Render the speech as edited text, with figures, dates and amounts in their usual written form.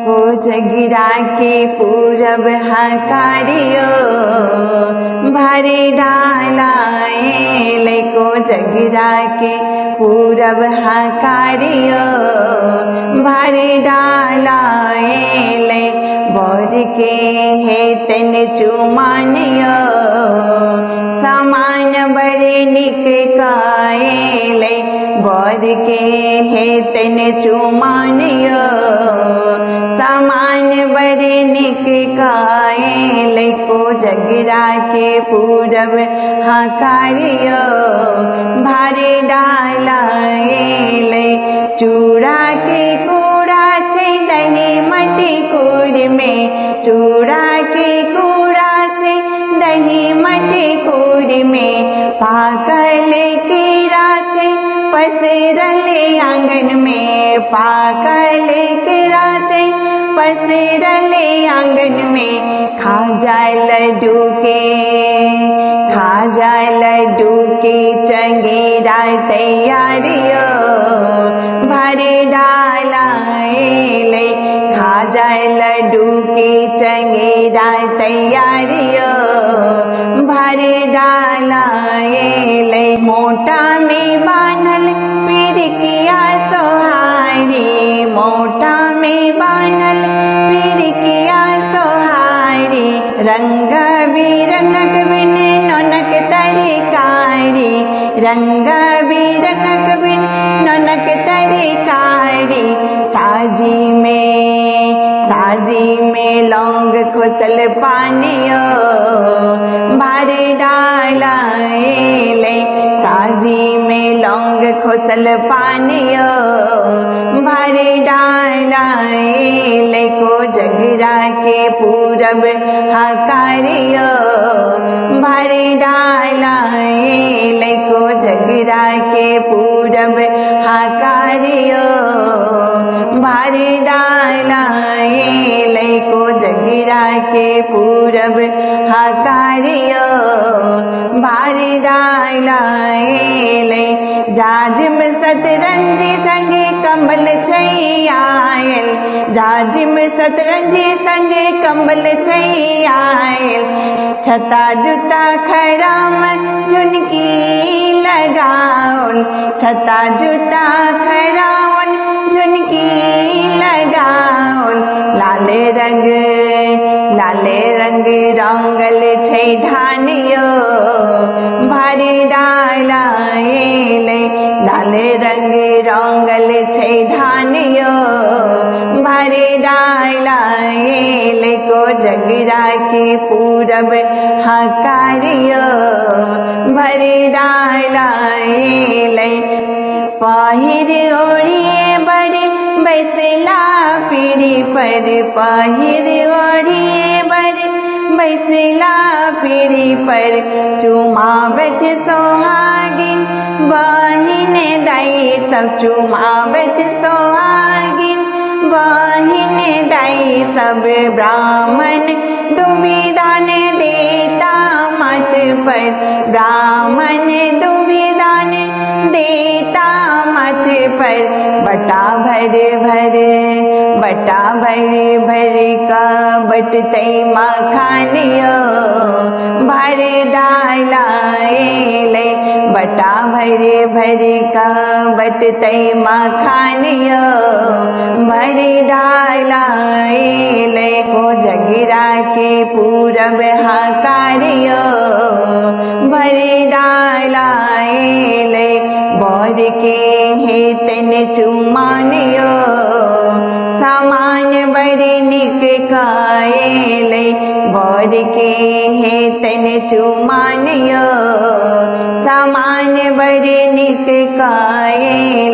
कोजगिरा के पूरब हकारियो भरे डालाए कोजगिरा के पूरब हकारियो भरे डालाए बोर के है तन चुमानियो समान बड़े निक काए बोर के है तन चुमानियो समान बड़े निक काए कोजगिरा के पूरब हकारियो भारे डालाए चूड़ा के कूड़ा छे दही मटी कूड़ में चूड़ा के कूड़ा छे दही मटी कूड़ में पाकल कीड़ा छे पसरले आंगन में पाकल कीड़ा छे पसरले आंगन में खा जाए लड्डू के चंगेरा तैयारियो भरे डालाए खा जाए लड्डू के चंगेरा तैयारियो भरे डालाए मोटा में बानल पिरकिया सोहारी मोटा में बानल पिरकिया सोहारी रंग बिरंगक बिन ननक तरकारी रंग बिरंगक बिन ननक तरकारी साजी में लौंग खुसल पानियो भरे डालाए साजी में लौंग खुसल पानियो भरे डालाए कोजगिरा के पूरब हकारियो भरे डालाए कोजगिरा के पूरब हकारियो भरे डालाए कोजगिरा के पूरब हकारियो भरे डालाए जाजिम सतरंजी संगे कमल छैयायल जाजिम सतरंजी संगे कमल छैयायल छता जूता खराम झुनकी लगाओल छता जूता खरावन झुनकी लगाओल लाले रंग रंगल छै धानियो भरे डालाए लाले रंग रंगल छै धानियो भरे डालाए कोजगिरा के पूरब हकारियो भरे डालाए पहिर ओढ़िए बड़े बैसला पीढ़ी पर पहिर ओढ़िए बड़े बैसला पीढ़ी पर चुमावत सोहागिन बहिन दाई सब चुमावत सोहागिन बहिन दाई सब ब्राह्मण दुबिदान देता मत पर ब्राह्मण दुबिदान देता मत पर बटा भर का बटते मखानियो भर डालाए बटा भर का बटते मखानियो भर डालाए कोजगिरा के पूरब हकारियो भर डालाए बोर के है तन चुमानियो सामान बड़े निक काए बोर के है तन चुमानियो सामान बड़े निक काए